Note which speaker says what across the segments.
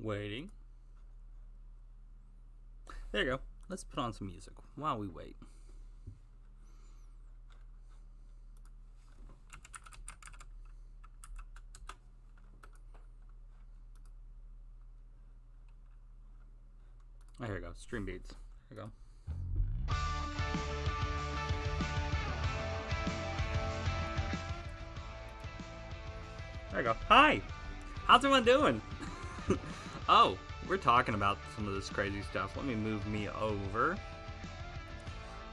Speaker 1: Waiting. There you go. Let's put on some music while we wait. Oh, here we go. Stream beats. Here we go. There we go. Hi! How's everyone doing? Oh, we're talking about some of this crazy stuff. Let me move me over.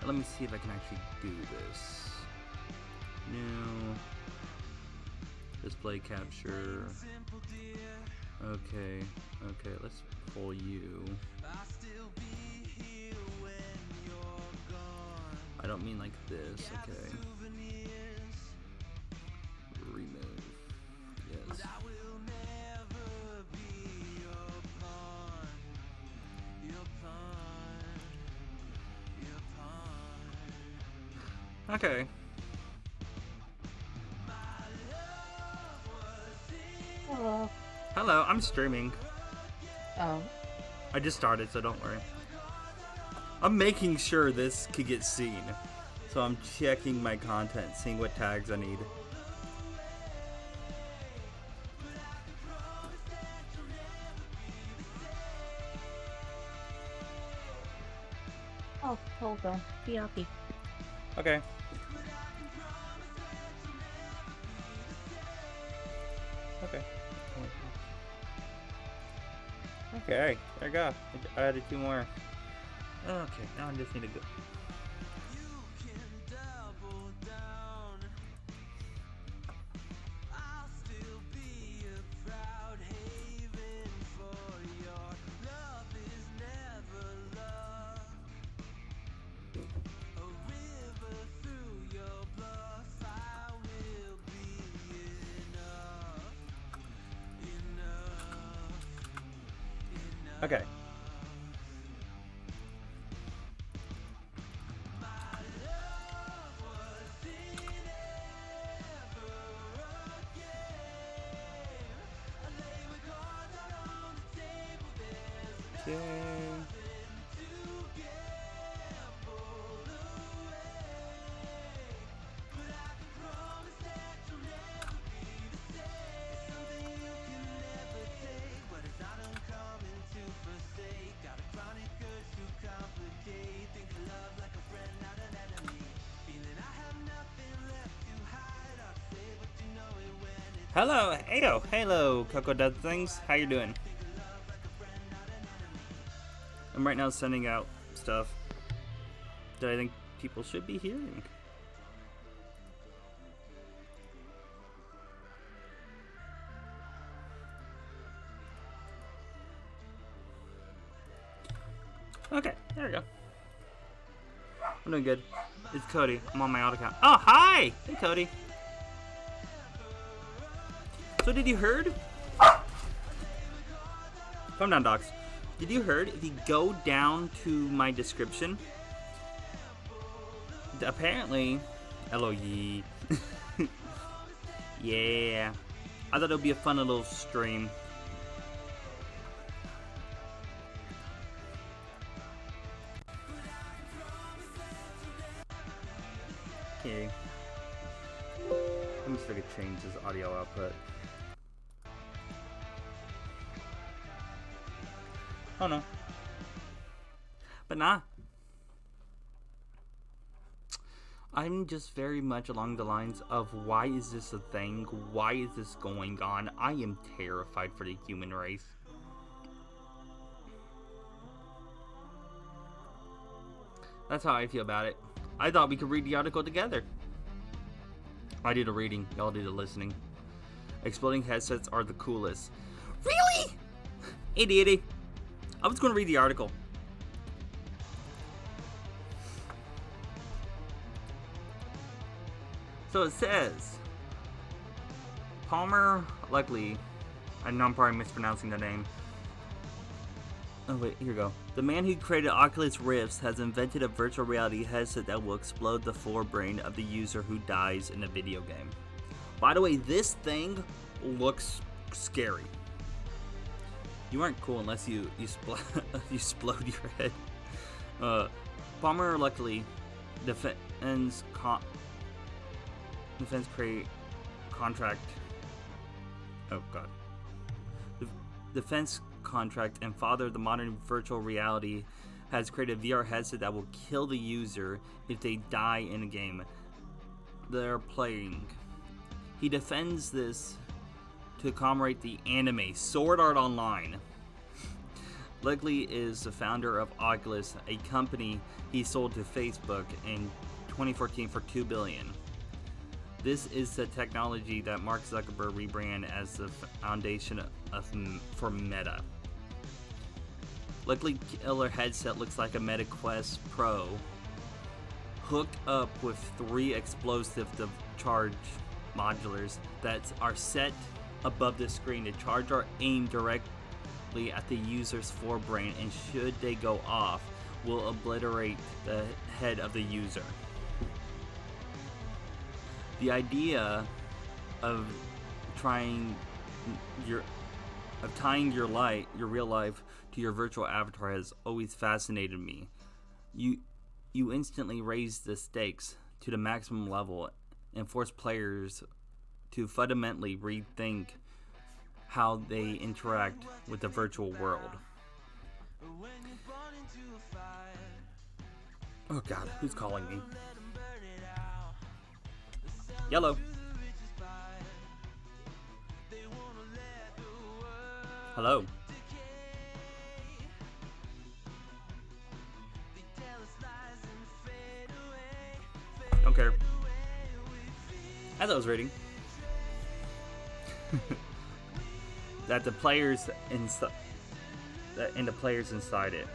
Speaker 1: Let me see if I can actually do this. New. Display capture. Okay, let's pull you. I don't mean like this, okay. Remove. Yes. Okay.
Speaker 2: Hello.
Speaker 1: Hello, I'm streaming.
Speaker 2: Oh.
Speaker 1: I just started, so don't worry. I'm making sure this could get seen. So I'm checking my content, seeing what tags I need.
Speaker 2: Oh, hold on. Be happy.
Speaker 1: Okay. Okay. Okay, there you go. I added 2 more. Okay, now I just need to go. Okay. Okay. Hello, hello, Coco Dead Things. How you doing? I'm right now sending out stuff that I think people should be hearing. Okay, there we go. I'm doing good. It's Cody. I'm on my auto account. Oh, hi! Hey, Cody. So did you heard? Calm down, docs. Did you heard? If you go down to my description, apparently, LOE. Yeah, I thought it would be a fun little stream. Okay. Let me see if I can change this audio output. Oh no. But nah. I'm just very much along the lines of why is this a thing? Why is this going on? I am terrified for the human race. That's how I feel about it. I thought we could read the article together. I do the reading, y'all do the listening. Exploding headsets are the coolest. Really? Idiot. I was going to read the article. So it says, Palmer Luckley, I know I'm probably mispronouncing the name. Oh wait, here we go. The man who created Oculus Rifts has invented a virtual reality headset that will explode the forebrain of the user who dies in a video game. By the way, this thing looks scary. You aren't cool unless you you explode your head. Bomber luckily defense create contract. Oh god. Defense contract and father of the modern virtual reality has created a VR headset that will kill the user if they die in a game they're playing. He defends this to commemorate the anime Sword Art Online. Luckily is the founder of Oculus, a company he sold to Facebook in 2014 for $2 billion. This is the technology that Mark Zuckerberg rebranded as the foundation for Meta. Luckily, killer headset looks like a Meta Quest Pro, hooked up with 3 explosive charge modulars that are set above the screen. The charge are aimed directly at the user's forebrain, and should they go off, will obliterate the head of the user. The idea of tying your real life to your virtual avatar has always fascinated me. You instantly raise the stakes to the maximum level and force players to fundamentally rethink how they interact with the virtual world. Oh god, who's calling me? Yellow. Hello. Don't care. I thought I was reading. That the players inside it.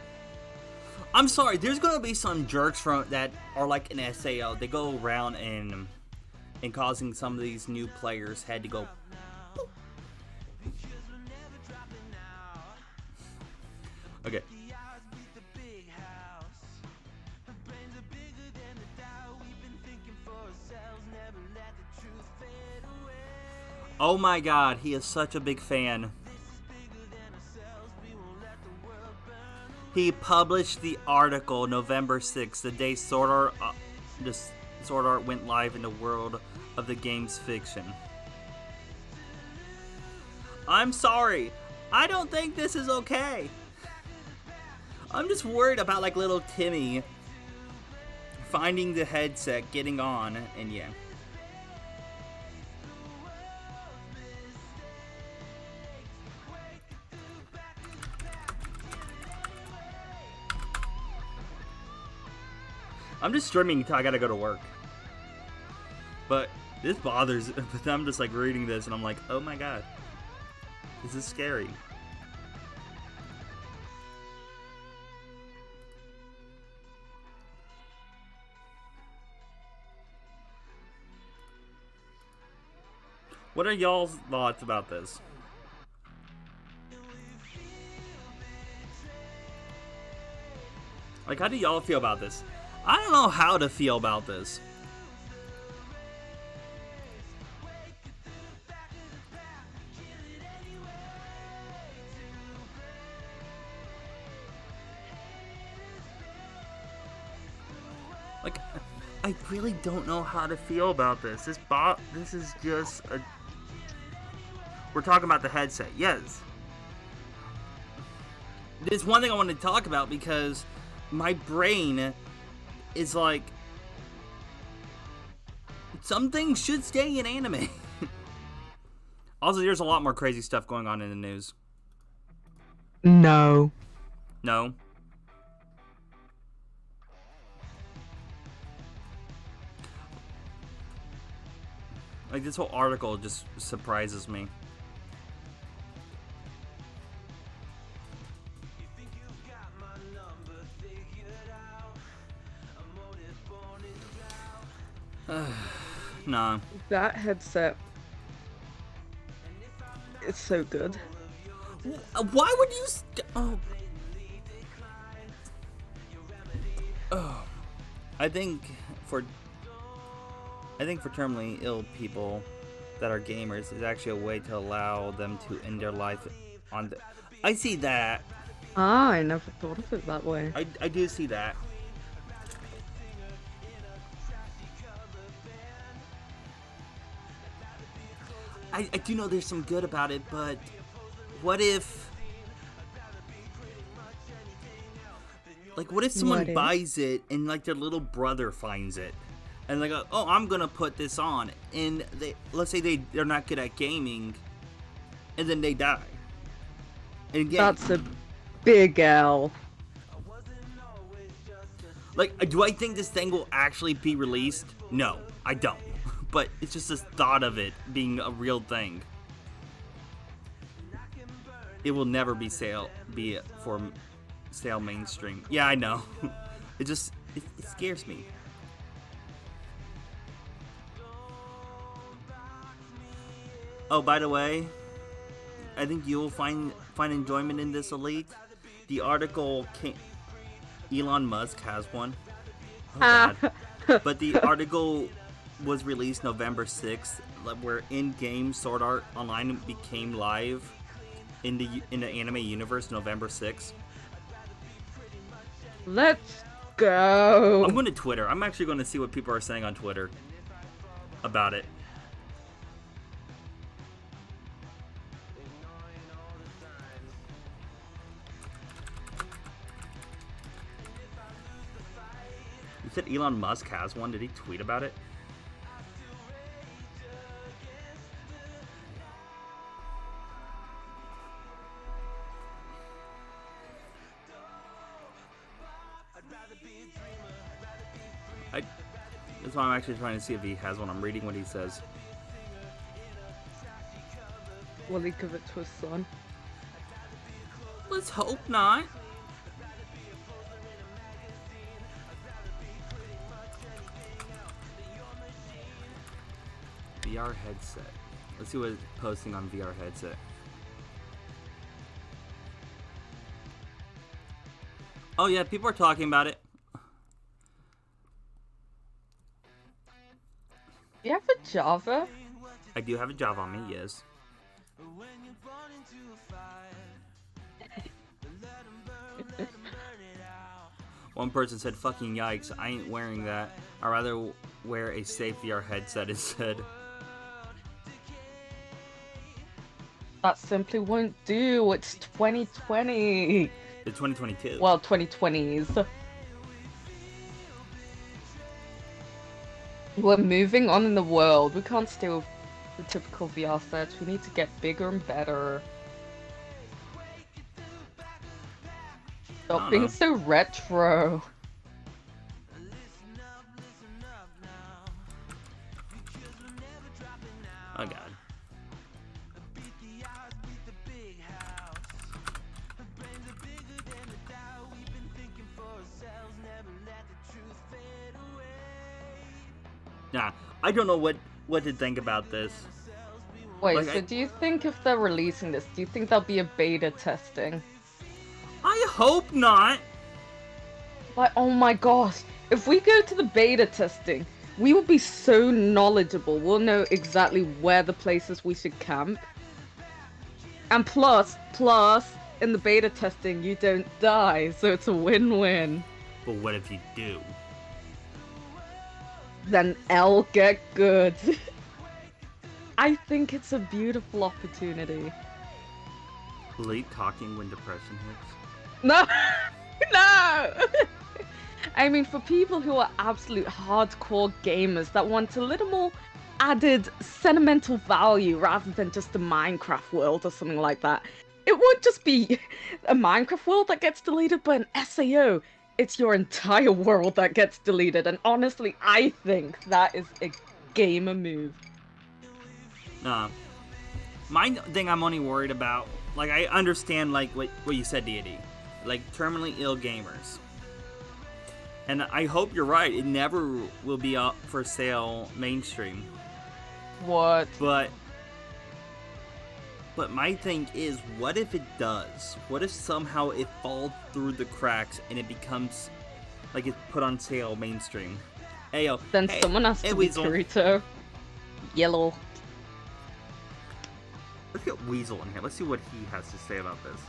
Speaker 1: I'm sorry, there's gonna be some jerks from that are like an SAO. They go around and causing some of these new players had to go. Okay. Oh my god, he is such a big fan. He published the article November 6th, the day Sword Art went live in the world of the game's fiction. I'm sorry. I don't think this is okay. I'm just worried about like little Timmy finding the headset, getting on, and yeah. I'm just streaming until I gotta go to work. But this bothers, but I'm just like reading this and I'm like, oh my god. This is scary. What are y'all's thoughts about this? Like, how do y'all feel about this? I don't know how to feel about this. Like, I really don't know how to feel about this. This is just a... We're talking about the headset, yes. There's one thing I wanted to talk about because my brain is like, some things should stay in anime. Also, there's a lot more crazy stuff going on in the news.
Speaker 3: No.
Speaker 1: No? Like, this whole article just surprises me. Nah.
Speaker 3: That headset is so good.
Speaker 1: Why would you... Oh. I think for terminally ill people that are gamers is actually a way to allow them to end their life on the... I see that.
Speaker 3: Ah, I never thought of it that way.
Speaker 1: I do see that. I do know there's some good about it, but what if... Like, what if someone
Speaker 3: What if?
Speaker 1: buys it and, like, their little brother finds it? And they go, oh, I'm gonna put this on. And let's say they're not good at gaming, and then they die. And again,
Speaker 3: That's a big L.
Speaker 1: like, do I think this thing will actually be released? No, I don't. But it's just this thought of it being a real thing. It will never be for sale mainstream. Yeah, I know. It scares me. Oh, by the way, I think you'll find enjoyment in this, Elite. The article Elon Musk has one. Oh god. But the article was released November 6th, where in-game Sword Art Online became live in the anime universe November 6th.
Speaker 3: Let's go.
Speaker 1: I'm going to Twitter. I'm actually going to see what people are saying on Twitter about it. You said Elon Musk has one. Did he tweet about it? That's why I'm actually trying to see if he has one. I'm reading what he says.
Speaker 3: Will he give it to his son?
Speaker 1: Let's hope not. VR headset. Let's see what it's posting on VR headset. Oh yeah, people are talking about it.
Speaker 3: You have a Java?
Speaker 1: I do have a Java on me, yes. One person said, fucking yikes, I ain't wearing that. I'd rather wear a safe VR headset instead.
Speaker 3: That simply won't do. It's 2020.
Speaker 1: It's 2022.
Speaker 3: Well, 2020s. We're moving on in the world. We can't stay with the typical VR sets. We need to get bigger and better. Stop being so retro.
Speaker 1: Oh god. Nah, I don't know what to think about this.
Speaker 3: Wait,
Speaker 1: Like,
Speaker 3: so do you think if they're releasing this, do you think there'll be a beta testing?
Speaker 1: I hope not.
Speaker 3: Like, oh my gosh, if we go to the beta testing, we will be so knowledgeable. We'll know exactly where the places we should camp. And plus, in the beta testing, you don't die, so it's a win-win.
Speaker 1: But what if you do?
Speaker 3: Then I'll get good. I think it's a beautiful opportunity.
Speaker 1: Late talking when depression hits.
Speaker 3: No! No! I mean, for people who are absolute hardcore gamers that want a little more added sentimental value rather than just a Minecraft world or something like that, it won't just be a Minecraft world that gets deleted, but an SAO. It's your entire world that gets deleted, and honestly, I think that is a gamer move.
Speaker 1: My thing I'm only worried about, like, I understand, like, what you said, Deity. Like, terminally ill gamers. And I hope you're right, it never will be up for sale mainstream.
Speaker 3: What?
Speaker 1: But my thing is, what if it does? What if somehow it falls through the cracks and it becomes, like, it's put on sale mainstream? Ayo.
Speaker 3: Then someone has to be
Speaker 1: Weasel.
Speaker 3: Kirito. Yellow.
Speaker 1: Let's get Weasel in here. Let's see what he has to say about this.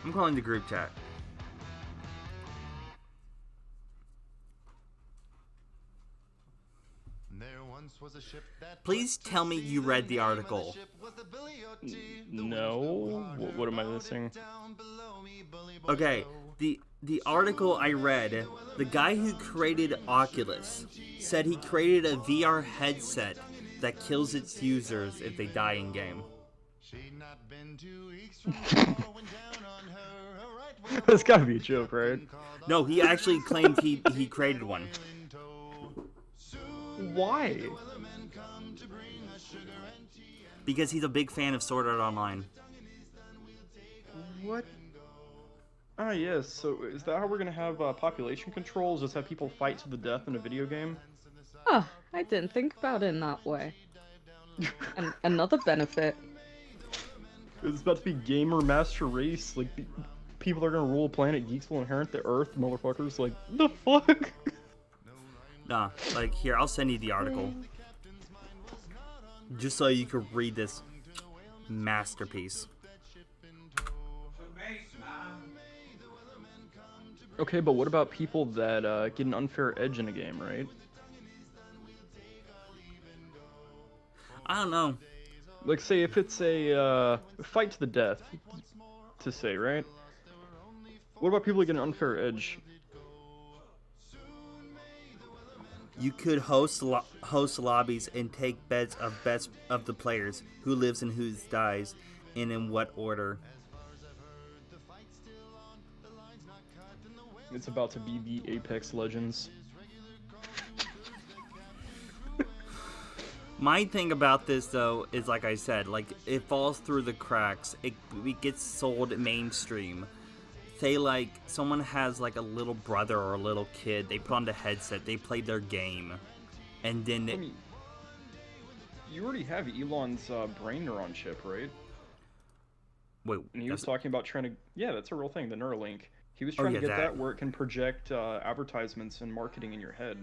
Speaker 1: I'm calling the group chat. Please tell me you read the article.
Speaker 4: No. What am I missing?
Speaker 1: Okay, the article I read, the guy who created Oculus said he created a VR headset that kills its users if they die in game.
Speaker 4: That's gotta be a joke, right?
Speaker 1: No, he actually claimed he created one.
Speaker 4: Why?
Speaker 1: Because he's a big fan of Sword Art Online.
Speaker 4: What? Ah, yes. So is that how we're gonna have population controls? Just have people fight to the death in a video game?
Speaker 3: Oh, I didn't think about it in that way. And another benefit.
Speaker 4: It's about to be gamer master race. Like, people are gonna rule planet. Geeks will inherit the Earth. Motherfuckers, like, the fuck?
Speaker 1: Nah, like, here, I'll send you the article. Just so you can read this masterpiece.
Speaker 4: Okay, but what about people that get an unfair edge in a game, right?
Speaker 1: I don't know.
Speaker 4: Like, say if it's a fight to the death, to say, right? What about people that get an unfair edge?
Speaker 1: You could host lobbies and take bets of the players, who lives and who dies, and in what order.
Speaker 4: It's about to be the Apex Legends.
Speaker 1: My thing about this, though, is like I said, like, it falls through the cracks. It gets sold mainstream. Say, like, someone has, like, a little brother or a little kid. They put on the headset. They play their game. And then...
Speaker 4: I mean, you already have Elon's brain neuron chip, right?
Speaker 1: Wait,
Speaker 4: and he was talking about trying to... Yeah, that's a real thing, the Neuralink. He was trying to get that where it can project advertisements and marketing in your head.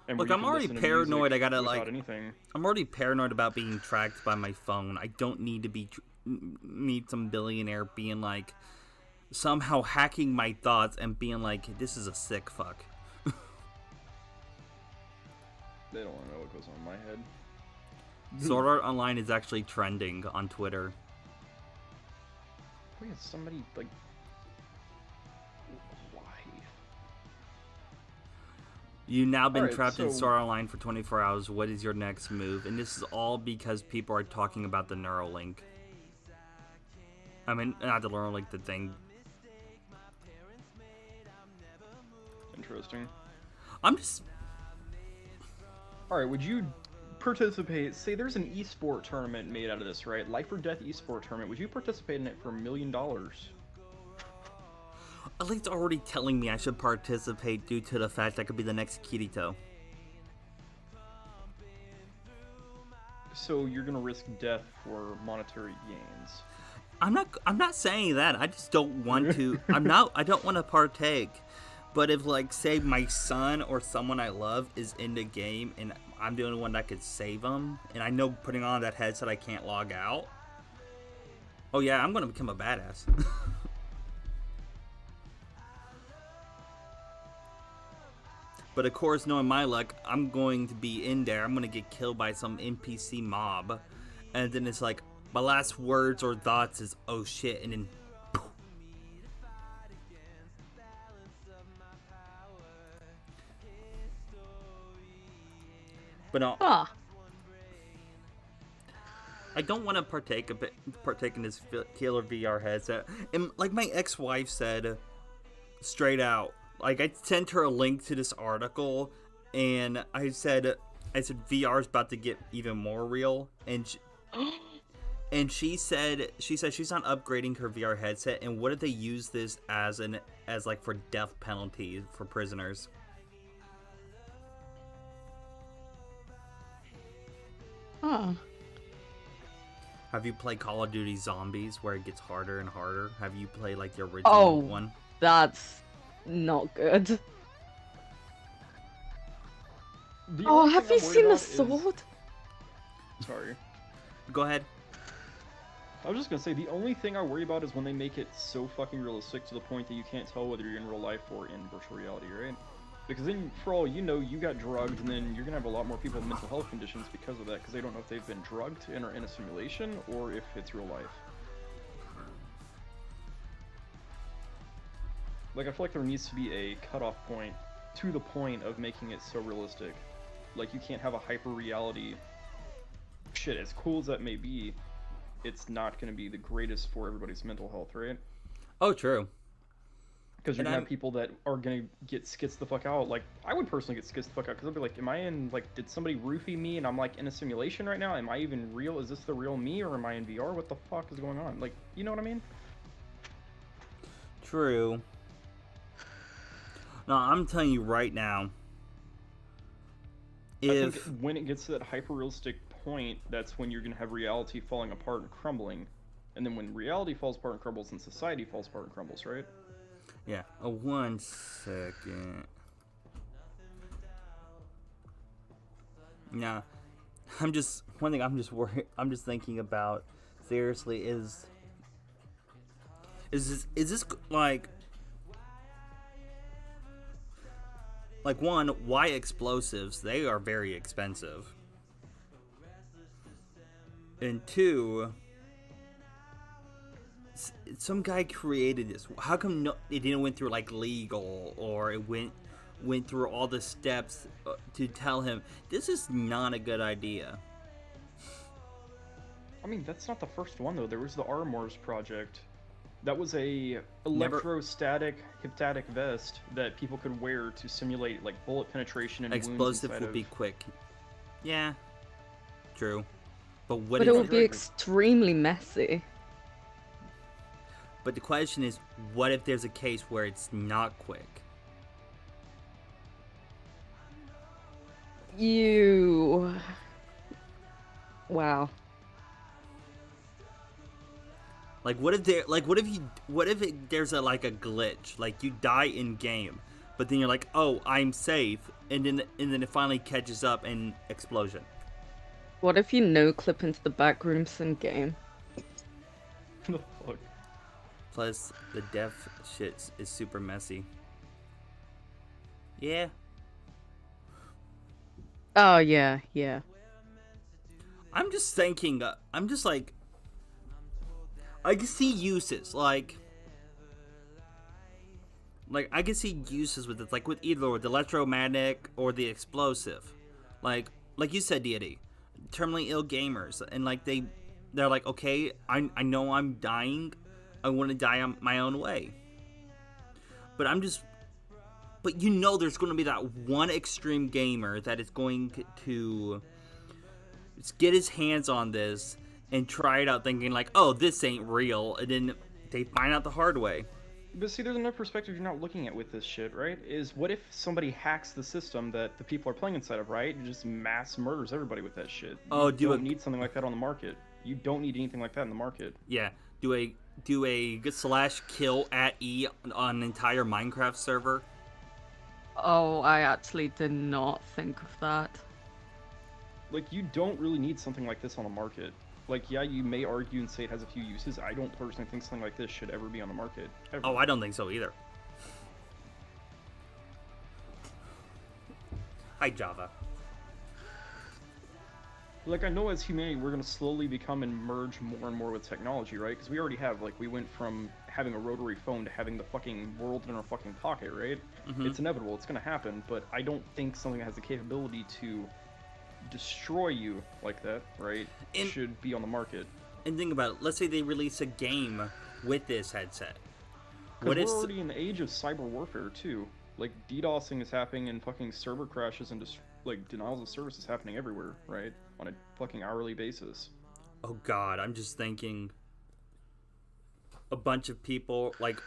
Speaker 4: And
Speaker 1: look, I'm already paranoid. I gotta, like...
Speaker 4: anything.
Speaker 1: I'm already paranoid about being tracked by my phone. I don't need to be... need some billionaire being, like... somehow hacking my thoughts and being like, this is a sick fuck.
Speaker 4: They don't want to know what goes on in my head.
Speaker 1: Sword Art Online is actually trending on Twitter.
Speaker 4: Wait, somebody, like... Why?
Speaker 1: You've now been trapped in
Speaker 4: so...
Speaker 1: Sword Art Online for 24 hours. What is your next move? And this is all because people are talking about the Neuralink. I mean, not the Neuralink, the thing.
Speaker 4: Interesting.
Speaker 1: I'm just...
Speaker 4: Alright, would you participate? Say there's an esport tournament made out of this, right? Life or Death esport tournament. Would you participate in it for $1 million?
Speaker 1: Elite's already telling me I should participate due to the fact I could be the next Kirito.
Speaker 4: So you're gonna risk death for monetary gains.
Speaker 1: I'm not saying that. I just don't want to. I don't want to partake. But if, like, say my son or someone I love is in the game and I'm the only one that could save them, and I know putting on that headset I can't log out, oh yeah, I'm gonna become a badass. But of course, knowing my luck, I'm going to be in there. I'm gonna get killed by some NPC mob, and then it's like my last words or thoughts is, "Oh shit," and then. But no, I don't want to partake in this killer VR headset. And like my ex-wife said, straight out, like I sent her a link to this article, and I said VR is about to get even more real, and she said she's not upgrading her VR headset. And what if they use this as like for death penalty for prisoners?
Speaker 3: Huh.
Speaker 1: Have you played Call of Duty Zombies, where it gets harder and harder? Have you played like the original one?
Speaker 3: That's not good. Oh, have you seen the sword?
Speaker 4: Sorry.
Speaker 1: Go ahead.
Speaker 4: I was just gonna say, the only thing I worry about is when they make it so fucking realistic to the point that you can't tell whether you're in real life or in virtual reality, right? Because then, for all you know, you got drugged, and then you're gonna have a lot more people with mental health conditions because of that, because they don't know if they've been drugged and are in a simulation, or if it's real life. Like, I feel like there needs to be a cutoff point to the point of making it so realistic. Like, you can't have a hyper-reality... Shit, as cool as that may be, it's not going to be the greatest for everybody's mental health, right?
Speaker 1: Oh, true.
Speaker 4: Because you're going to have people that are going to get skits the fuck out. Like, I would personally get skits the fuck out, because I'd be like, am I in, like, did somebody roofie me and I'm, like, in a simulation right now? Am I even real? Is this the real me, or am I in VR? What the fuck is going on? Like, you know what I mean?
Speaker 1: True. No, I'm telling you right now.
Speaker 4: I think when it gets to that hyper-realistic point, that's when you're going to have reality falling apart and crumbling. And then when reality falls apart and crumbles, then society falls apart and crumbles, right?
Speaker 1: Yeah. Oh, 1 second. Nah. One thing I'm just worried, I'm just thinking about, seriously, is this like one, why explosives? They are very expensive. And two, some guy created this. How come it didn't went through like legal, or it went through all the steps to tell him this is not a good idea?
Speaker 4: I mean, that's not the first one though. There was the Armors project. That was a electrostatic hypnotic vest that people could wear to simulate like bullet penetration and
Speaker 1: explosive
Speaker 4: wounds
Speaker 1: will be quick. Yeah, true. But what?
Speaker 3: But it would be extremely messy.
Speaker 1: But the question is, what if there's a case where it's not quick?
Speaker 3: Wow.
Speaker 1: Like, what if there's a glitch, like you die in game, but then you're like, oh, I'm safe, and then it finally catches up and explosion.
Speaker 3: What if you no clip into the back rooms in game?
Speaker 4: The fuck?
Speaker 1: Plus, the dev shit is super messy. Yeah.
Speaker 3: Oh yeah, yeah.
Speaker 1: I'm just thinking. I'm just like. I can see uses like I can see uses with it, like with either the electromagnetic or the explosive, like you said, deity, terminally ill gamers, and like they're like, okay, I know I'm dying, I want to die on my own way, but there's going to be that one extreme gamer that is going to get his hands on this and try it out thinking like, oh, this ain't real, and then they find out the hard way.
Speaker 4: But see, there's another perspective you're not looking at with this shit, right? Is what if somebody hacks the system that the people are playing inside of, right? And just mass murders everybody with that shit. You don't need something like that on the market. You don't need anything like that in the market.
Speaker 1: Yeah, do a /kill at E on an entire Minecraft server.
Speaker 3: Oh, I actually did not think of that.
Speaker 4: Like, you don't really need something like this on the market. Like, yeah, you may argue and say it has a few uses. I don't personally think something like this should ever be on the market. Ever.
Speaker 1: Oh, I don't think so either. Hi, Java.
Speaker 4: Like, I know as humanity, we're going to slowly become and merge more and more with technology, right? Because we already have, like, we went from having a rotary phone to having the fucking world in our fucking pocket, right? Mm-hmm. It's inevitable. It's going to happen. But I don't think something that has the capability to destroy you like that, right, should be on the market.
Speaker 1: And think about it. Let's say they release a game with this headset.
Speaker 4: We're already in the age of cyber warfare too. Like, DDoSing is happening, and fucking server crashes and just like denials of service is happening everywhere, right, on a fucking hourly basis.
Speaker 1: Oh god, I'm just thinking a bunch of people like,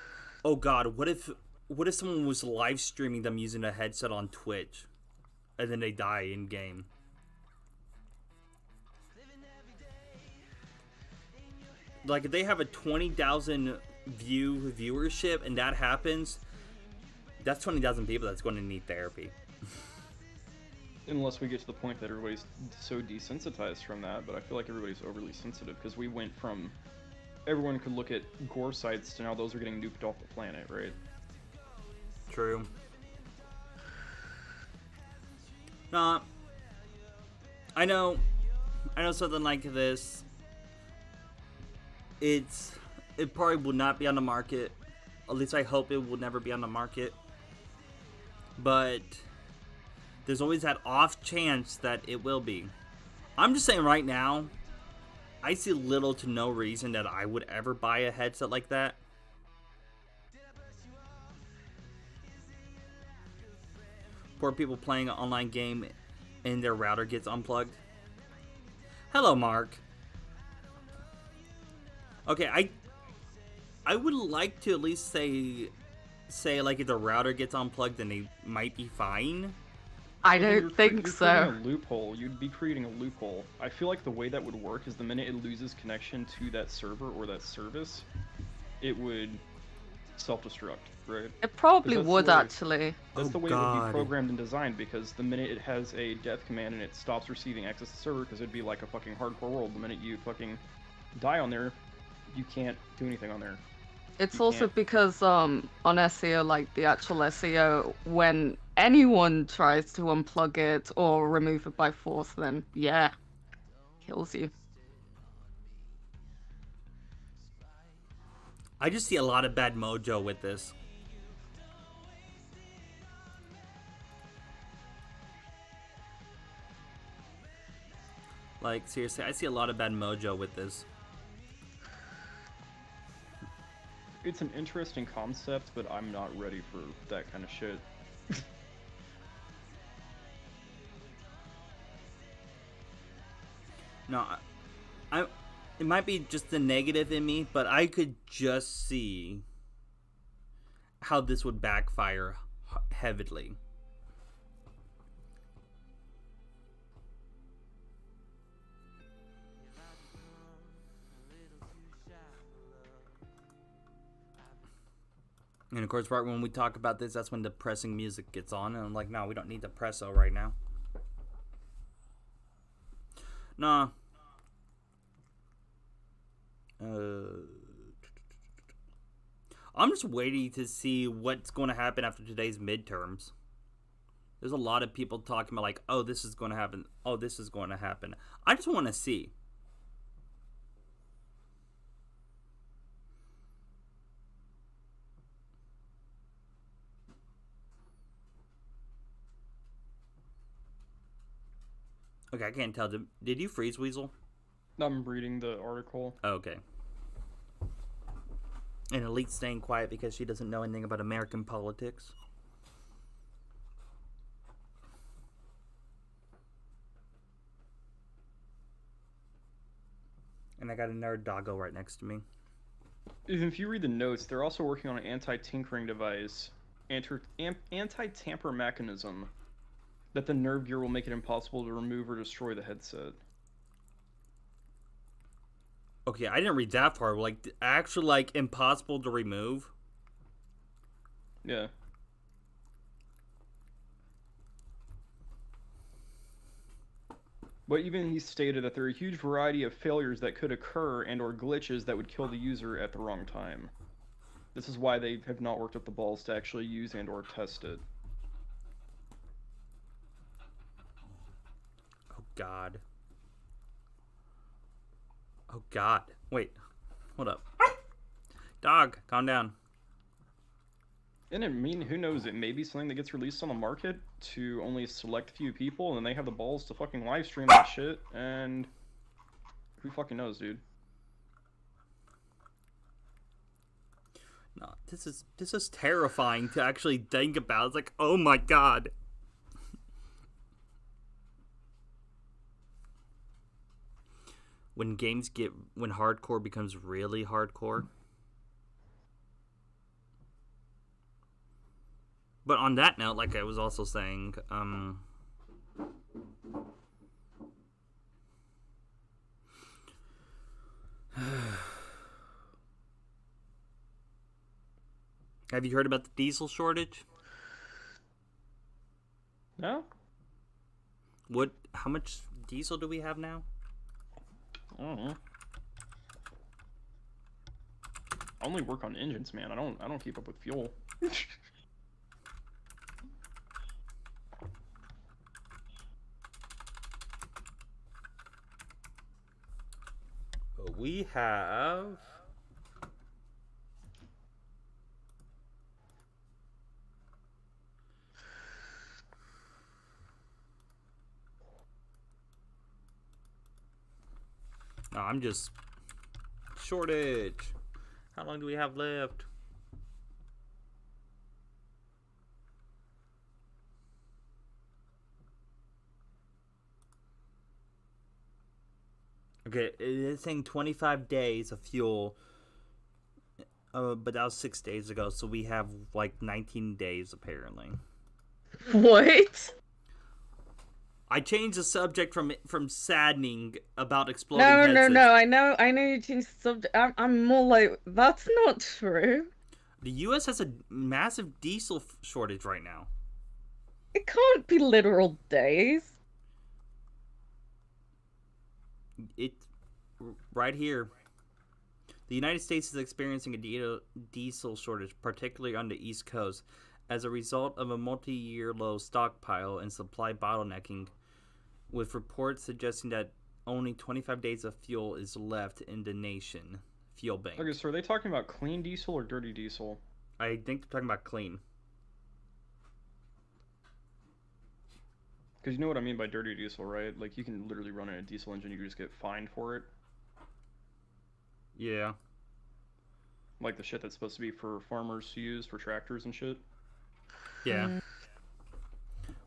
Speaker 1: oh god, what if someone was live streaming them using a headset on Twitch and then they die in game? Like, if they have a 20,000 viewership and that happens, that's 20,000 people that's going to need therapy.
Speaker 4: Unless we get to the point that everybody's so desensitized from that, but I feel like everybody's overly sensitive, because we went from everyone could look at gore sites, and now those are getting nuked off the planet, right?
Speaker 1: True. Nah. I know something like this. It probably will not be on the market. At least I hope it will never be on the market. But there's always that off chance that it will be. I'm just saying right now, I see little to no reason that I would ever buy a headset like that. Poor people playing an online game and their router gets unplugged. Hello, Mark. Okay, I would like to at least say like if the router gets unplugged, then they might be fine.
Speaker 3: I
Speaker 4: But then
Speaker 3: don't think
Speaker 4: you're
Speaker 3: so.
Speaker 4: creating a loophole. You'd be creating a loophole. I feel like the way that would work is the minute it loses connection to that server or that service, it would self-destruct, right?
Speaker 3: It probably
Speaker 4: That's
Speaker 3: would
Speaker 4: the way-
Speaker 3: actually.
Speaker 4: That's
Speaker 1: Oh,
Speaker 4: the way it would
Speaker 1: God.
Speaker 4: be programmed and designed, because the minute it has a death command and it stops receiving access to the server, because it'd be like a fucking hardcore world. The minute you fucking die on there, you can't do anything on there.
Speaker 3: It's
Speaker 4: You
Speaker 3: also
Speaker 4: can't-
Speaker 3: because on SEO, like the actual SEO, when anyone tries to unplug it or remove it by force, then yeah, kills you.
Speaker 1: I just see a lot of bad mojo with this. Like, seriously, I see a lot of bad mojo with this.
Speaker 4: It's an interesting concept, but I'm not ready for that kind of shit.
Speaker 1: No, it might be just the negative in me, but I could just see how this would backfire heavily. And of course, right when we talk about this, that's when depressing music gets on, and I'm like, no, we don't need depresso right now. Nah. I'm just waiting to see what's going to happen after today's midterms. There's a lot of people talking about like, oh, this is going to happen. Oh, this is going to happen. I just want to see. Okay, I can't tell. Did you freeze, Weasel?
Speaker 4: I'm reading the article.
Speaker 1: Okay. And Elite's staying quiet because she doesn't know anything about American politics. And I got a nerd doggo right next to me.
Speaker 4: If you read the notes, they're also working on an anti-tinkering device, anti-tamper mechanism, that the nerve gear will make it impossible to remove or destroy the headset.
Speaker 1: Okay, I didn't read that far. Like, actually, like, impossible to remove?
Speaker 4: Yeah. But even he stated that there are a huge variety of failures that could occur and or glitches that would kill the user at the wrong time. This is why they have not worked up the balls to actually use and or test it.
Speaker 1: Oh, God. Oh, God. Wait. Hold up. Dog, calm down.
Speaker 4: And I mean, who knows, it may be something that gets released on the market to only a select few people, and then they have the balls to fucking live stream that shit, and who fucking knows, dude?
Speaker 1: No, this is terrifying to actually think about. It's like, oh my God. When hardcore becomes really hardcore. But on that note, like I was also saying, have you heard about the diesel shortage?
Speaker 4: No?
Speaker 1: How much diesel do we have now?
Speaker 4: I don't know. I only work on engines, man. I don't keep up with fuel.
Speaker 1: We have... No, I'm just... Shortage. How long do we have left? Okay, it's saying 25 days of fuel, but that was 6 days ago, so we have like 19 days apparently.
Speaker 3: What?
Speaker 1: I changed the subject from saddening about exploding
Speaker 3: No,
Speaker 1: headsets.
Speaker 3: no. I know you changed the subject. I'm more like, that's not true.
Speaker 1: The U.S. has a massive diesel shortage right now.
Speaker 3: It can't be literal days.
Speaker 1: It's right here. The United States is experiencing a diesel shortage, particularly on the East Coast, as a result of a multi-year low stockpile and supply bottlenecking, with reports suggesting that only 25 days of fuel is left in the nation fuel bank.
Speaker 4: Okay, so are they talking about clean diesel or dirty diesel?
Speaker 1: I think they're talking about clean.
Speaker 4: Because you know what I mean by dirty diesel, right? Like, you can literally run a diesel engine, you just get fined for it.
Speaker 1: Yeah.
Speaker 4: Like the shit that's supposed to be for farmers to use for tractors and shit.
Speaker 1: Yeah.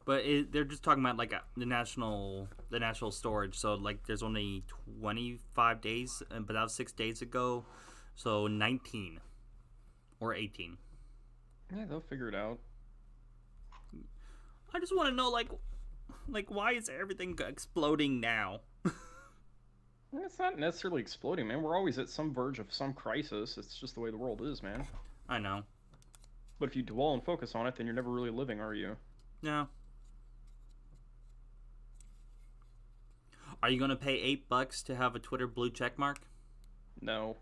Speaker 1: But they're just talking about like the national storage. So like there's only 25 days, but that was 6 days ago. So 19 or 18.
Speaker 4: Yeah, they'll figure it out.
Speaker 1: I just want to know like why is everything exploding now?
Speaker 4: It's not necessarily exploding, man. We're always at some verge of some crisis. It's just the way the world is, man.
Speaker 1: I know.
Speaker 4: But if you dwell and focus on it, then you're never really living, are you?
Speaker 1: No. Are you gonna pay $8 to have a Twitter blue check mark?
Speaker 4: No.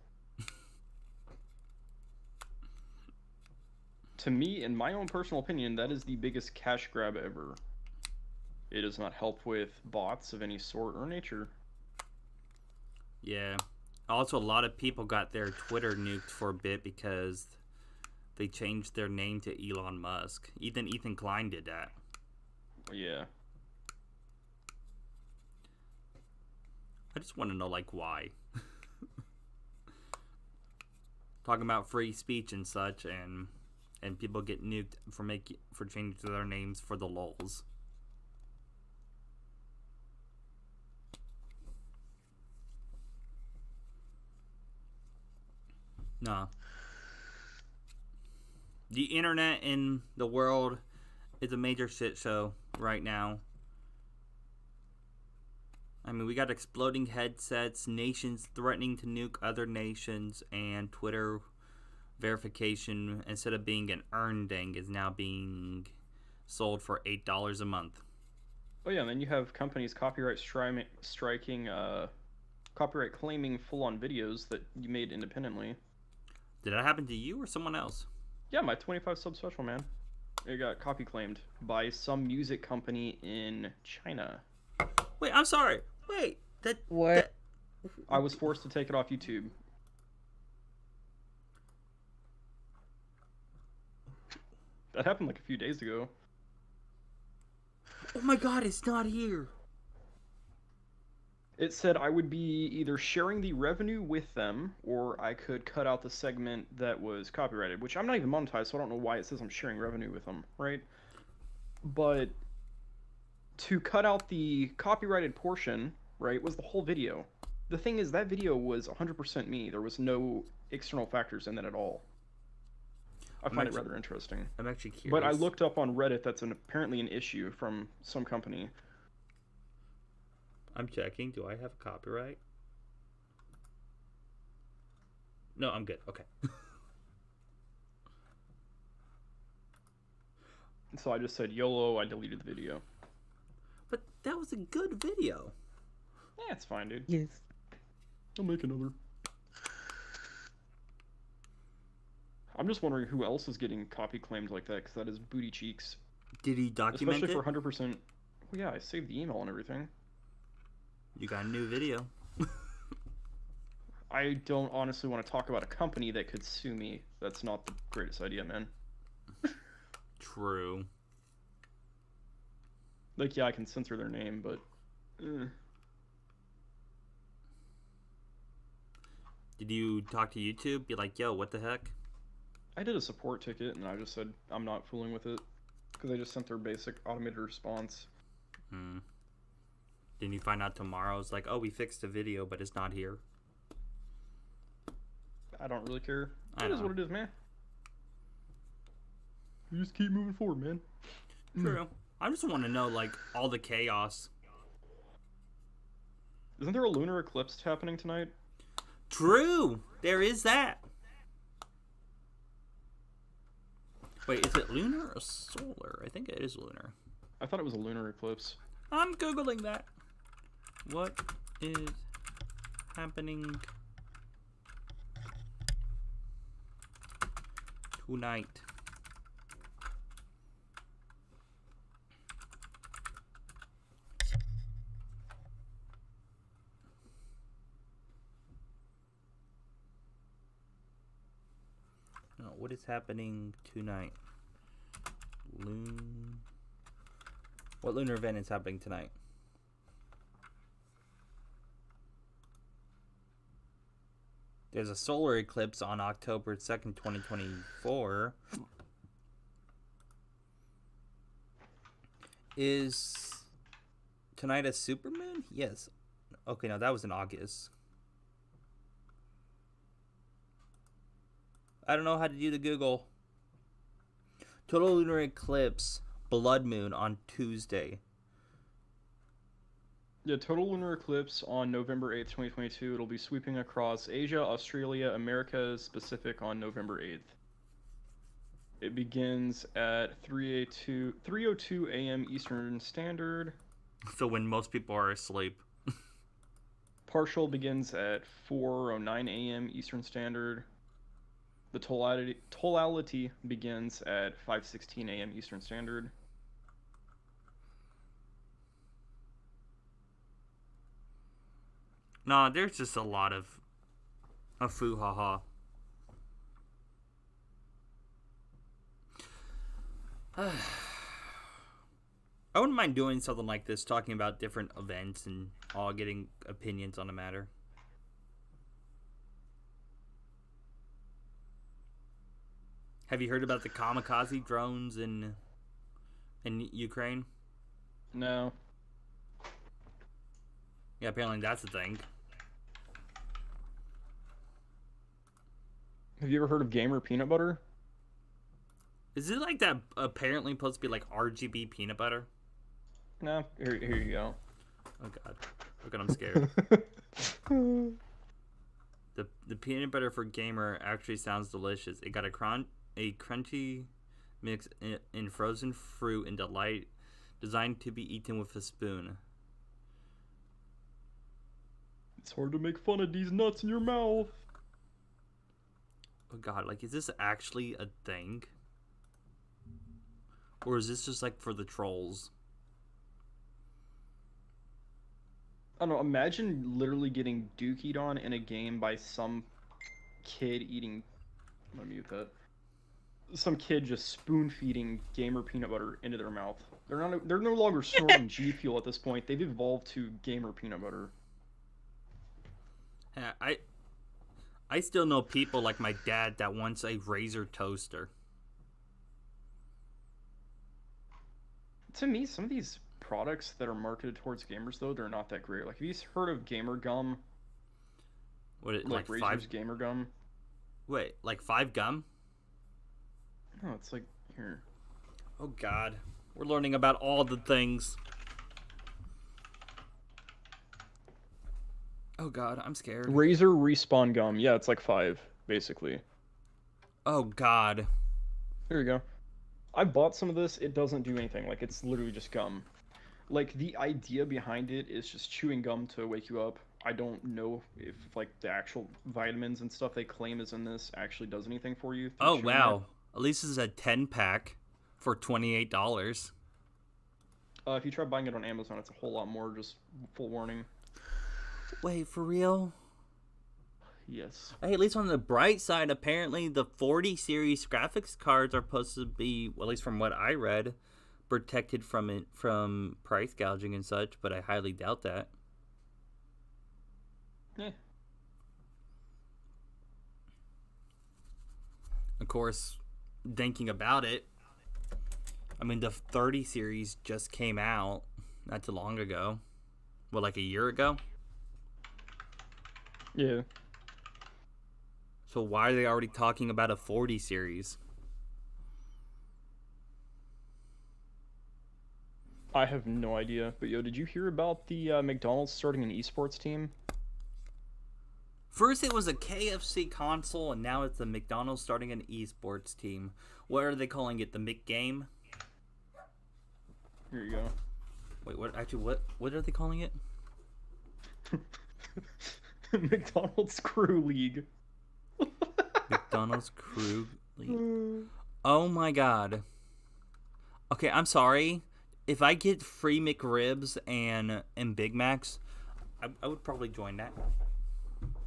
Speaker 4: To me, in my own personal opinion, that is the biggest cash grab ever. It does not help with bots of any sort or nature.
Speaker 1: Yeah. Also, a lot of people got their Twitter nuked for a bit because they changed their name to Elon Musk. Ethan Klein did that.
Speaker 4: Yeah.
Speaker 1: I just want to know, like, why. Talking about free speech and such, and people get nuked for changing their names for the lulz. Nah. The internet in the world is a major shit show right now. I mean, we got exploding headsets, nations threatening to nuke other nations, and Twitter verification, instead of being an earned thing, is now being sold for $8 a month.
Speaker 4: Oh yeah, and then you have companies copyright striking, copyright claiming full-on videos that you made independently.
Speaker 1: Did that happen to you or someone else?
Speaker 4: Yeah, my 25 sub special, man. It got copy claimed by some music company in China.
Speaker 1: Wait, I'm sorry. Wait,
Speaker 3: What?
Speaker 4: I was forced to take it off YouTube. That happened like a few days ago.
Speaker 1: Oh my god, it's not here.
Speaker 4: It said I would be either sharing the revenue with them, or I could cut out the segment that was copyrighted, which I'm not even monetized, so I don't know why it says I'm sharing revenue with them, right? But to cut out the copyrighted portion, right, was the whole video. The thing is, that video was 100% me. There was no external factors in that at all. I find it rather interesting.
Speaker 1: I'm actually curious.
Speaker 4: But I looked up on Reddit that's apparently an issue from some company.
Speaker 1: I'm checking. Do I have copyright? No, I'm good. Okay.
Speaker 4: So I just said YOLO, I deleted the video.
Speaker 1: But that was a good video.
Speaker 4: Yeah, it's fine, dude.
Speaker 3: Yes.
Speaker 4: I'll make another. I'm just wondering who else is getting copy claimed like that, because that is booty cheeks.
Speaker 1: Did he document
Speaker 4: Especially
Speaker 1: it?
Speaker 4: for 100%. Well, yeah, I saved the email and everything.
Speaker 1: You got a new video.
Speaker 4: I don't honestly want to talk about a company that could sue me. That's not the greatest idea, man.
Speaker 1: True.
Speaker 4: Like, yeah, I can censor their name, but...
Speaker 1: Did you talk to YouTube? Be like, yo, what the heck?
Speaker 4: I did a support ticket, and I just said I'm not fooling with it. Because I just sent their basic automated response.
Speaker 1: Didn't you find out tomorrow? It's like, oh, we fixed the video, but it's not here.
Speaker 4: I don't really care.
Speaker 1: I
Speaker 4: It is
Speaker 1: know.
Speaker 4: what it is, man. You just keep moving forward, man.
Speaker 1: True. I just want to know, like, all the chaos.
Speaker 4: Isn't there a lunar eclipse happening tonight?
Speaker 1: True! There is that. Wait, is it lunar or solar? I think it is lunar.
Speaker 4: I thought it was a lunar eclipse.
Speaker 1: I'm Googling that. What is happening tonight? No, what is happening tonight? What lunar event is happening tonight? There's a solar eclipse on October 2nd, 2024. Is tonight a supermoon? Yes. Okay, no, that was in August. I don't know how to do the Google. Total lunar eclipse, blood moon on Tuesday.
Speaker 4: Yeah, total lunar eclipse on November 8th, 2022. It'll be sweeping across Asia, Australia, Americas, Pacific on November 8th. It begins at 3:02 a.m. Eastern Standard.
Speaker 1: So when most people are asleep.
Speaker 4: Partial begins at 4:09 a.m. Eastern Standard. The totality begins at 5:16 a.m. Eastern Standard.
Speaker 1: Nah, there's just a lot of foo-ha-ha. I wouldn't mind doing something like this, talking about different events and all getting opinions on the matter. Have you heard about the kamikaze drones in Ukraine?
Speaker 4: No.
Speaker 1: Yeah, apparently that's a thing.
Speaker 4: Have you ever heard of gamer peanut butter?
Speaker 1: Is it like that apparently supposed to be like RGB peanut butter?
Speaker 4: No. Here you go.
Speaker 1: Oh god. Look, I'm scared. The peanut butter for gamer actually sounds delicious. It got a crunchy mix in frozen fruit and delight, designed to be eaten with a spoon.
Speaker 4: It's hard to make fun of these nuts in your mouth.
Speaker 1: Oh god, like, is this actually a thing? Or is this just like for the trolls?
Speaker 4: I don't know, imagine literally getting dookied on in a game by some kid eating... I'm gonna mute that. Some kid just spoon-feeding gamer peanut butter into their mouth. They're no longer snorting G Fuel at this point. They've evolved to gamer peanut butter.
Speaker 1: Yeah, I still know people like my dad that wants a Razer toaster.
Speaker 4: To me, some of these products that are marketed towards gamers, though, they're not that great. Like, have you heard of Gamer Gum?
Speaker 1: What it
Speaker 4: Like
Speaker 1: like
Speaker 4: Razer's
Speaker 1: five?
Speaker 4: Gamer Gum?
Speaker 1: Wait, like 5 gum?
Speaker 4: No, it's like, here.
Speaker 1: Oh god, we're learning about all the things. Oh god, I'm scared.
Speaker 4: Razer Respawn Gum. Yeah, it's like 5, basically.
Speaker 1: Oh god.
Speaker 4: Here you go. I bought some of this. It doesn't do anything. Like, it's literally just gum. Like, the idea behind it is just chewing gum to wake you up. I don't know if like the actual vitamins and stuff they claim is in this actually does anything for you.
Speaker 1: Oh wow! At least this is a 10-pack for $28.
Speaker 4: If you try buying it on Amazon, it's a whole lot more. Just full warning.
Speaker 1: Wait, for real?
Speaker 4: Yes.
Speaker 1: Hey, at least on the bright side, apparently the 40 series graphics cards are supposed to be, well, at least from what I read, protected from price gouging and such. But I highly doubt that.
Speaker 4: Yeah.
Speaker 1: Of course, thinking about it, I mean, the 30 series just came out not too long ago. What, like a year ago?
Speaker 4: Yeah.
Speaker 1: So why are they already talking about a 40 series?
Speaker 4: I have no idea. But yo, did you hear about the McDonald's starting an esports team?
Speaker 1: First it was a KFC console, and now it's the McDonald's starting an esports team. What are they calling it? The McGame?
Speaker 4: Here you go.
Speaker 1: Wait, what? Actually, what are they calling it?
Speaker 4: McDonald's Crew League.
Speaker 1: McDonald's Crew League. Oh my god. Okay, I'm sorry. If I get free McRibs and Big Macs, I would probably join that.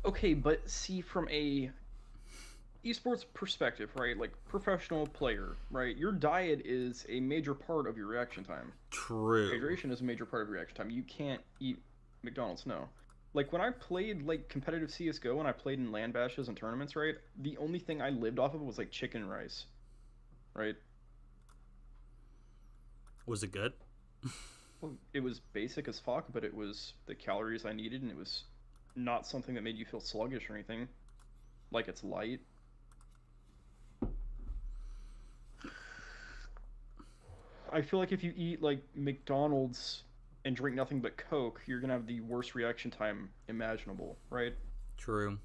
Speaker 4: Okay, but see, from a esports perspective, right? Like professional player, right? Your diet is a major part of your reaction time.
Speaker 1: True.
Speaker 4: Hydration is a major part of your reaction time. You can't eat McDonald's, no. Like when I played like competitive CS:GO and I played in LAN bashes and tournaments, right? The only thing I lived off of was like chicken and rice, right?
Speaker 1: Was it good?
Speaker 4: Well, it was basic as fuck, but it was the calories I needed, and it was not something that made you feel sluggish or anything. Like it's light. I feel like if you eat like McDonald's and drink nothing but Coke, you're gonna have the worst reaction time imaginable, right?
Speaker 1: True.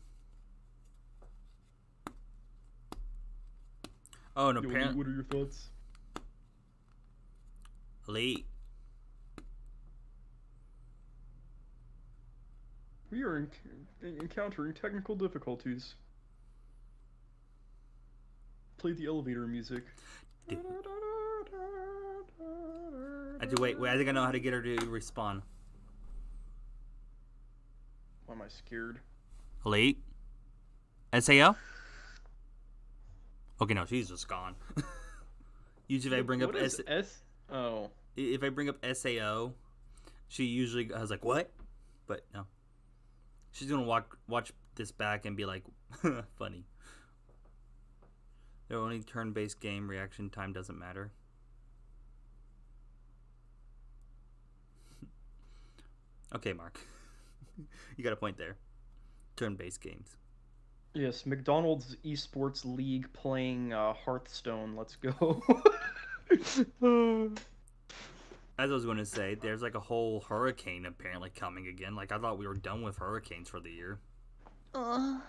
Speaker 1: Oh, and
Speaker 4: Yo,
Speaker 1: apparently,
Speaker 4: what are your thoughts?
Speaker 1: Lee.
Speaker 4: We are encountering technical difficulties. Play the elevator music.
Speaker 1: I do wait. I think I know how to get her to respond.
Speaker 4: Why am I scared?
Speaker 1: Elite? SAO? Okay, no, she's just gone. Usually if I bring up
Speaker 4: What is Oh.
Speaker 1: if I bring up SAO, she usually has like, what? But no. She's gonna watch this back and be like, funny. Their only turn-based game, reaction time doesn't matter. Okay, Mark. You got a point there. Turn-based games.
Speaker 4: Yes, McDonald's Esports League playing Hearthstone. Let's go.
Speaker 1: As I was going to say, there's like a whole hurricane apparently coming again. Like, I thought we were done with hurricanes for the year.
Speaker 2: Oh,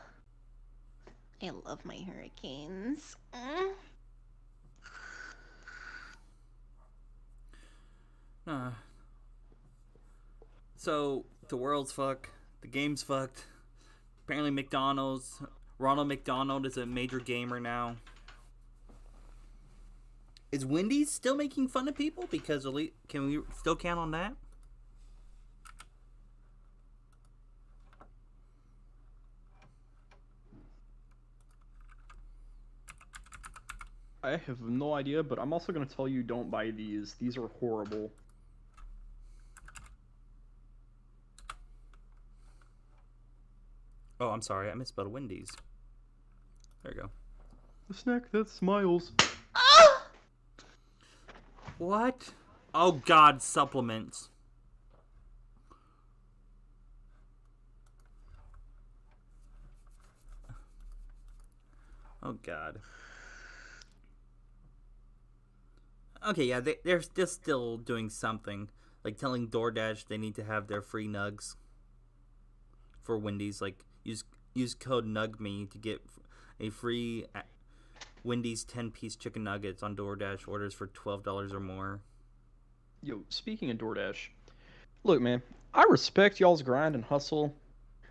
Speaker 2: I love my hurricanes.
Speaker 1: So, the world's fucked. The game's fucked. Apparently McDonald's, Ronald McDonald is a major gamer now. Is Wendy's still making fun of people? Because can we still count on that?
Speaker 4: I have no idea, but I'm also going to tell you don't buy these. These are horrible.
Speaker 1: Oh, I'm sorry. I misspelled Wendy's. There you go.
Speaker 4: The snack that smiles.
Speaker 1: What? Oh, God, supplements. Oh, God. Okay, yeah, they're just still doing something. Like telling DoorDash they need to have their free nugs for Wendy's. Like, use code NUGME to get a free Wendy's 10-piece chicken nuggets on DoorDash orders for $12 or more.
Speaker 4: Yo, speaking of DoorDash, look, man, I respect y'all's grind and hustle,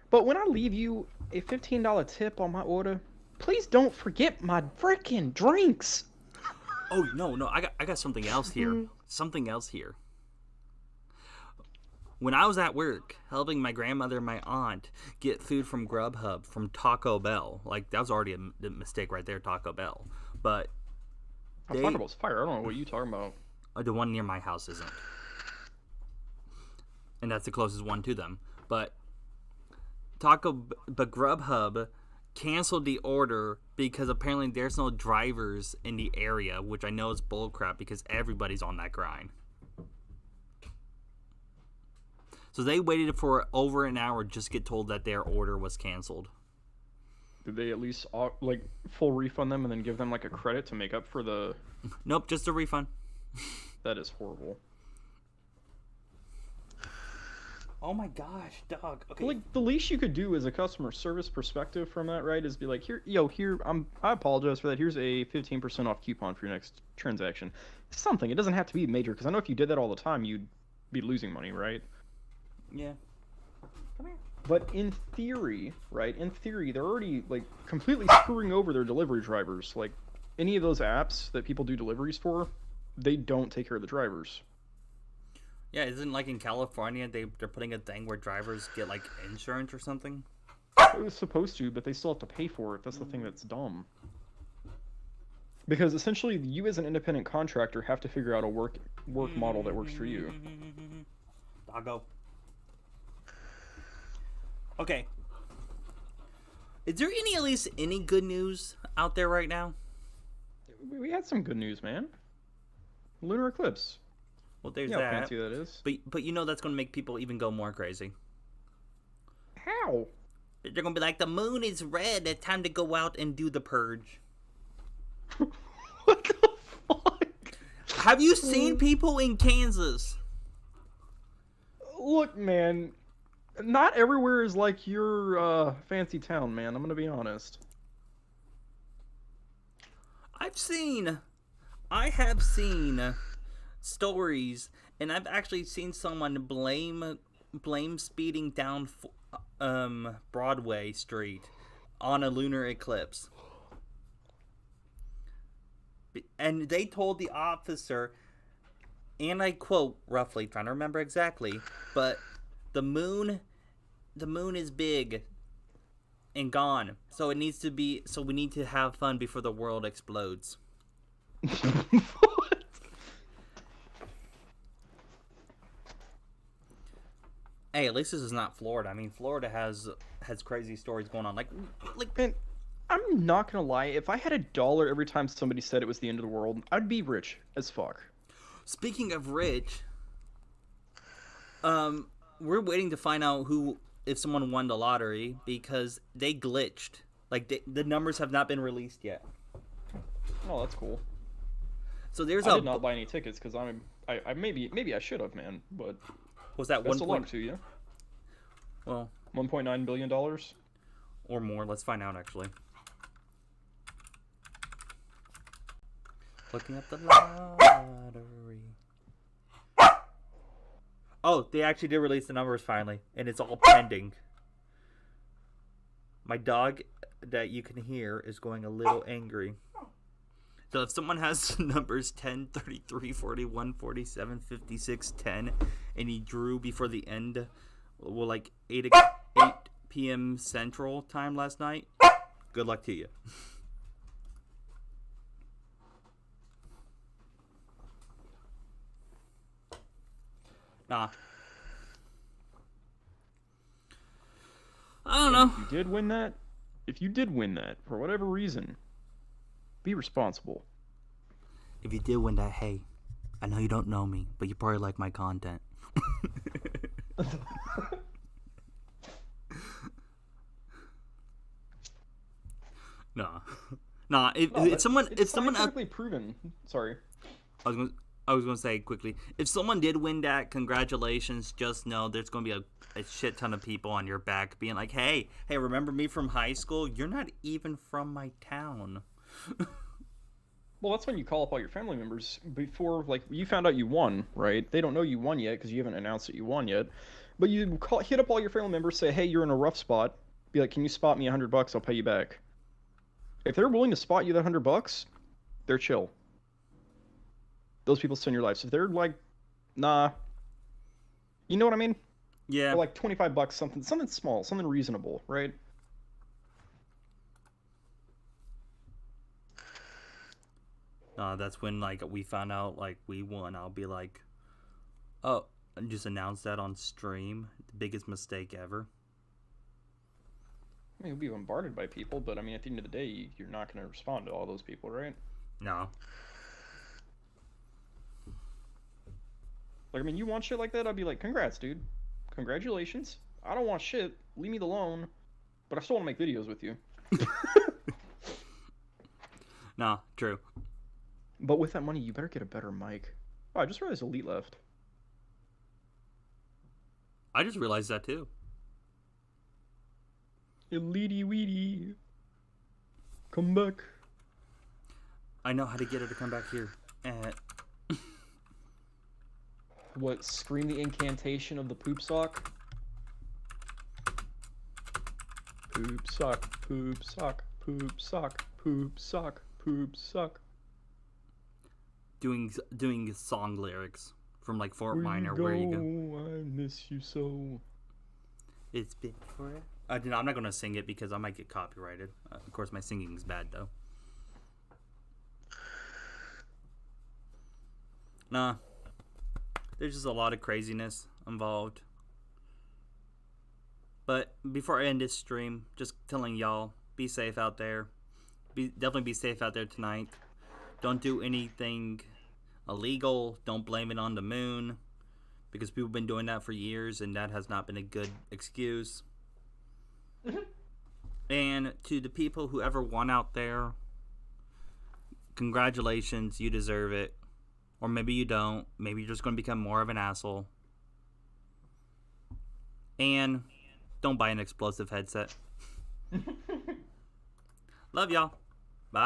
Speaker 4: But when I leave you a $15 tip on my order, please don't forget my frickin' drinks.
Speaker 1: Oh no, I got something else here. Something else here. When I was at work helping my grandmother and my aunt get food from Grubhub from Taco Bell, like that was already a mistake right there, Taco Bell. But
Speaker 4: Taco Bell's fire. I don't know what you talking about.
Speaker 1: The one near my house isn't, and that's the closest one to them. But Grubhub canceled the order because apparently there's no drivers in the area, which I know is bullcrap because everybody's on that grind. So they waited for over an hour just to get told that their order was canceled.
Speaker 4: Did they at least like full refund them and then give them like a credit to make up for the?
Speaker 1: Nope, just a refund.
Speaker 4: That is horrible.
Speaker 1: Oh my gosh, dog. Okay.
Speaker 4: Like the least you could do as a customer service perspective from that, right, is be like, here, I apologize for that. Here's a 15% off coupon for your next transaction. Something. It doesn't have to be major, because I know if you did that all the time, you'd be losing money, right?
Speaker 1: Yeah. Come here.
Speaker 4: But in theory, right? In theory, they're already like completely screwing over their delivery drivers. Like any of those apps that people do deliveries for, they don't take care of the drivers.
Speaker 1: Yeah, isn't like in California they're putting a thing where drivers get like insurance or something?
Speaker 4: It was supposed to, but they still have to pay for it. That's the thing that's dumb. Because essentially, you as an independent contractor have to figure out a work model that works for you.
Speaker 1: Doggo. Okay. Is there at least any good news out there right now?
Speaker 4: We had some good news, man. Lunar eclipse.
Speaker 1: Well, there's
Speaker 4: How
Speaker 1: that.
Speaker 4: fancy that is.
Speaker 1: But you know that's going to make people even go more crazy.
Speaker 4: How?
Speaker 1: They're going to be like, the moon is red. It's time to go out and do the purge.
Speaker 4: What the fuck?
Speaker 1: Have you seen people in Kansas?
Speaker 4: Look, man. Not everywhere is like your fancy town, man. I'm gonna be honest.
Speaker 1: I have seen stories, and I've actually seen someone blame speeding down Broadway Street on a lunar eclipse. And they told the officer, and I quote roughly, trying to remember exactly, but the moon is big and gone, so we need to have fun before the world explodes.
Speaker 4: What?
Speaker 1: Hey, at least this is not Florida. I mean, Florida has crazy stories going on. Like
Speaker 4: Man, I'm not gonna lie. If I had $1 every time somebody said it was the end of the world, I'd be rich as fuck.
Speaker 1: Speaking of rich, we're waiting to find out if someone won the lottery because they glitched. Like the numbers have not been released yet.
Speaker 4: Oh, that's cool.
Speaker 1: So there's
Speaker 4: I did not buy any tickets because I maybe I should have, man. But
Speaker 1: was that
Speaker 4: best of luck to you.
Speaker 1: Well,
Speaker 4: $1.9 billion
Speaker 1: or more. Let's find out actually. Looking at the lottery. Oh, they actually did release the numbers finally, and it's all pending. My dog that you can hear is going a little angry. So if someone has numbers 10, 33, 41, 47, 56, 10, and he drew before the end, well, like 8 p.m. Central time last night, good luck to you. Nah. I don't know.
Speaker 4: If you did win that, for whatever reason, be responsible.
Speaker 1: If you did win that, hey, I know you don't know me, but you probably like my content. Nah. If someone
Speaker 4: scientifically proven. Sorry.
Speaker 1: I was gonna say quickly, if someone did win that, congratulations. Just know there's gonna be a shit ton of people on your back being like, hey, remember me from high school? You're not even from my town.
Speaker 4: Well, that's when you call up all your family members before, like, you found out you won, right? They don't know you won yet because you haven't announced that you won yet. But you hit up all your family members, say, hey, you're in a rough spot. Be like, can you spot me $100? I'll pay you back. If they're willing to spot you that $100, they're chill. Those people stay in your life. So if they're like, nah, you know what I mean?
Speaker 1: Yeah.
Speaker 4: Or like $25, something small, something reasonable, right?
Speaker 1: That's when like we found out like we won. I'll be like, oh, and just announce that on stream. The biggest mistake ever.
Speaker 4: I mean, you'll be bombarded by people, but I mean, at the end of the day, you're not going to respond to all those people, right?
Speaker 1: No.
Speaker 4: Like, I mean, you want shit like that? I'd be like, congrats, dude. Congratulations. I don't want shit. Leave me alone. But I still want to make videos with you.
Speaker 1: No, true.
Speaker 4: But with that money, you better get a better mic. Oh, I just realized Elite left.
Speaker 1: I just realized that too.
Speaker 4: Elite weedy. Come back.
Speaker 1: I know how to get her to come back here.
Speaker 4: What, scream the incantation of the poop sock? Poop sock, poop sock, poop sock, poop sock, poop sock.
Speaker 1: Doing song lyrics from like Fort
Speaker 4: Where
Speaker 1: Minor.
Speaker 4: you
Speaker 1: Where you
Speaker 4: go? I miss you so.
Speaker 1: It's been forever. I'm not gonna sing it because I might get copyrighted. Of course, my singing's bad though. Nah, there's just a lot of craziness involved. But before I end this stream, just telling y'all, be safe out there. Definitely be safe out there tonight. Don't do anything illegal. Don't blame it on the moon, because people have been doing that for years, and that has not been a good excuse. And to the people who ever won out there, congratulations, you deserve it. Or maybe you don't. Maybe you're just going to become more of an asshole. And don't buy an explosive headset. Love y'all.